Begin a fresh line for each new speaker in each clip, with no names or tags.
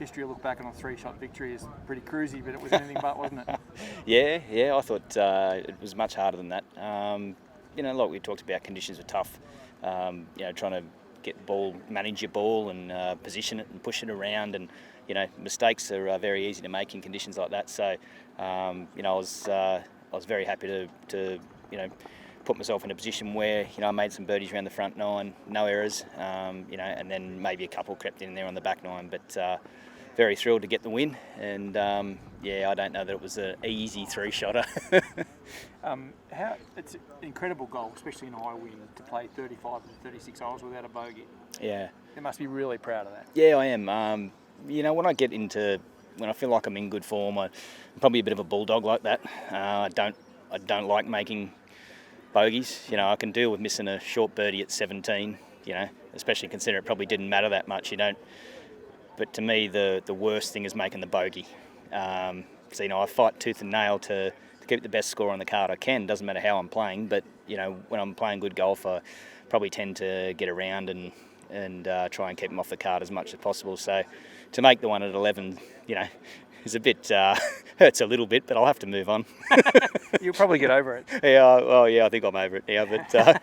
history of look back on a 3-shot victory is pretty cruisy, but it was anything but, wasn't it?
Yeah. I thought it was much harder than that. Like we talked about, conditions were tough. Trying to get the ball, manage your ball, and position it and push it around, and mistakes are very easy to make in conditions like that. So, I was very happy to put myself in a position where I made some birdies around the front nine, no errors, and then maybe a couple crept in there on the back nine, but very thrilled to get the win. And I don't know that it was an easy 3-shotter.
It's incredible goal, especially in a high wind, to play 35 and 36 holes without a bogey.
Yeah.
You must be really proud of that.
Yeah, I am. When I feel like I'm in good form, I'm probably a bit of a bulldog like that. I don't like making bogeys. I can deal with missing a short birdie at 17. Especially considering it probably didn't matter that much. But to me, the worst thing is making the bogey. So I fight tooth and nail to keep the best score on the card I can. Doesn't matter how I'm playing, but when I'm playing good golf, I probably tend to get around and try and keep them off the card as much as possible. So to make the one at 11, is a bit hurts a little bit, but I'll have to move on.
You'll probably get over it.
I think I'm over it now. But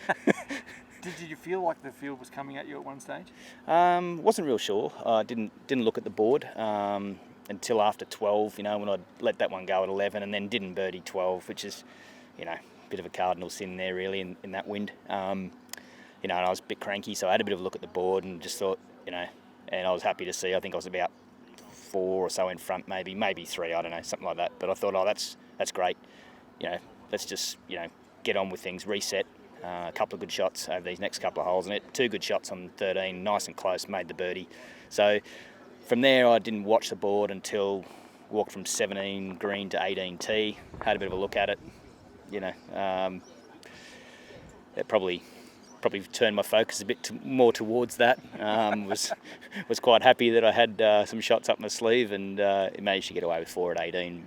Did you feel like the field was coming at you at one stage?
Wasn't real sure. I didn't look at the board until after 12. When I let that one go at 11, and then didn't birdie 12, which is a bit of a cardinal sin there really in that wind. And I was a bit cranky, so I had a bit of a look at the board and just thought, and I was happy to see. I think I was about 4 or so in front, maybe 3. I don't know, something like that. But I thought, that's great. Let's just get on with things, reset. A couple of good shots over these next couple of holes, and 2 good shots on 13, nice and close, made the birdie. So from there, I didn't watch the board until walked from 17 green to 18 tee. Had a bit of a look at it. It probably turned my focus a bit more towards that. Was quite happy that I had some shots up my sleeve, and managed to get away with 4 at 18.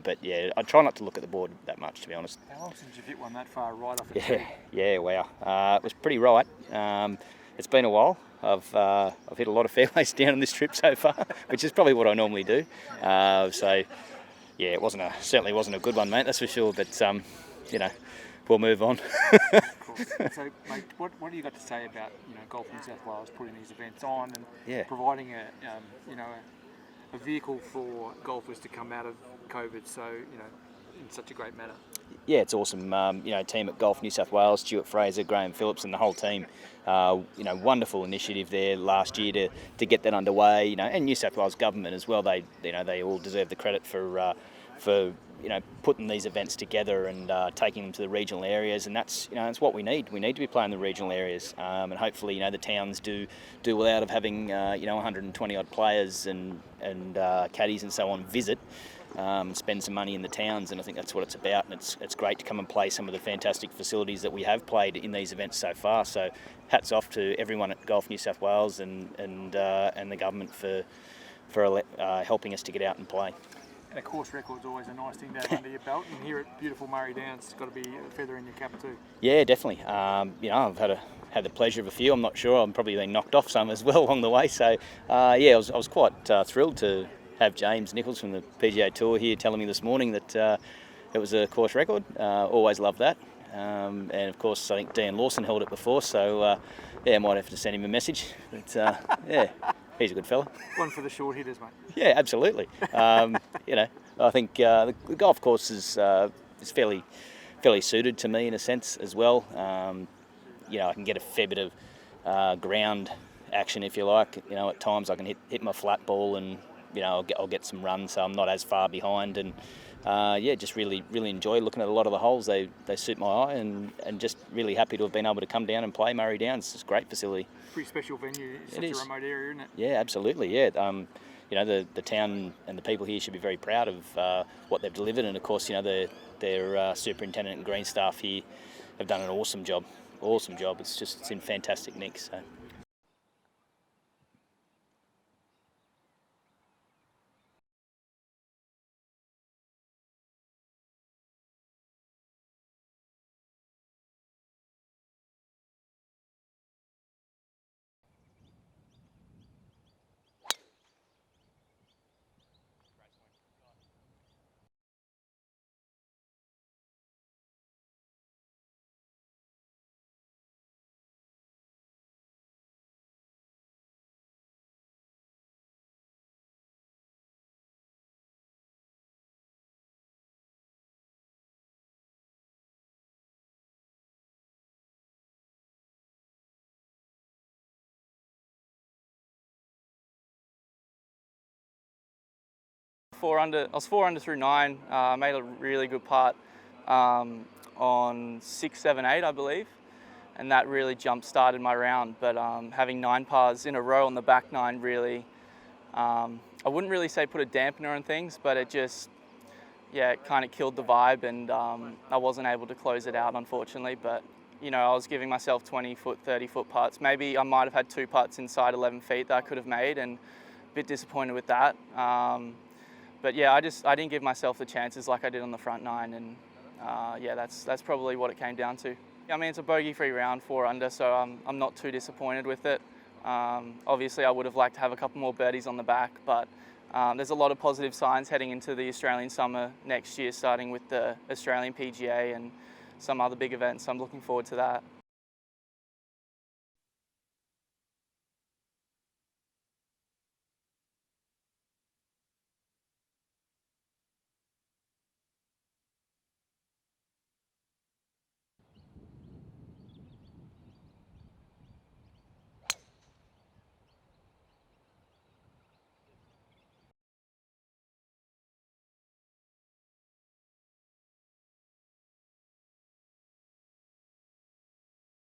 But yeah, I try not to look at the board that much, to be honest.
How long since you've hit one that far right off the tee?
Yeah, wow. It was pretty right. It's been a while. I've hit a lot of fairways down on this trip so far, which is probably what I normally do. So yeah, it certainly wasn't a good one, mate. That's for sure. But we'll move on.
So, mate, what have you got to say about Golf New South Wales putting these events on and providing a vehicle for golfers to come out of COVID in such a great manner?
Yeah, it's awesome. Team at Golf New South Wales, Stuart Fraser, Graham Phillips, and the whole team. Wonderful initiative there last year to get that underway. And New South Wales government as well. They all deserve the credit for putting these events together and taking them to the regional areas, and that's what we need. We need to be playing the regional areas, and hopefully the towns do well out of having 120 odd players and caddies and so on visit. Spend some money in the towns, and I think that's what it's about. And it's great to come and play some of the fantastic facilities that we have played in these events so far. So hats off to everyone at Golf New South Wales and the government for helping us to get out and play.
And a course record's always a nice thing to have under your belt, and here at beautiful Murray Downs, it's got to be a feather in your cap too.
Yeah, definitely. I've had the pleasure of a few. I'm not sure. I've probably been knocked off some as well along the way. So I was quite thrilled to have James Nicholls from the PGA Tour here telling me this morning that it was a course record. Always loved that. And of course, I think Dean Lawson held it before, so I might have to send him a message. But he's a good fella.
One for the short hitters, mate.
Yeah, absolutely. I think the golf course is fairly suited to me in a sense as well. I can get a fair bit of ground action, if you like. At times I can hit my flat ball, and I'll get some runs, so I'm not as far behind. And just really enjoy looking at a lot of the holes. They suit my eye, and just really happy to have been able to come down and play Murray Downs. It's a great facility.
Pretty special venue. It's such a remote area, isn't it?
Yeah, absolutely. Yeah. The town and the people here should be very proud of what they've delivered, and of course, their superintendent and green staff here have done an awesome job. It's in fantastic nick. So.
4 under. I was 4 under through 9. Made a really good putt on 6, 7, 8, I believe, and that really jump-started my round. But having 9 pars in a row on the back 9 really, I wouldn't really say put a dampener on things, but it just, yeah, it kind of killed the vibe, and I wasn't able to close it out, unfortunately. But you know, I was giving myself 20-foot, 30-foot putts. Maybe I might have had 2 putts inside 11 feet that I could have made, and a bit disappointed with that. But yeah, I didn't give myself the chances like I did on the front 9, and yeah, that's probably what it came down to. I mean, it's a bogey-free round, 4 under, so I'm not too disappointed with it. Obviously, I would have liked to have a couple more birdies on the back, but there's a lot of positive signs heading into the Australian summer next year, starting with the Australian PGA and some other big events. So I'm looking forward to that.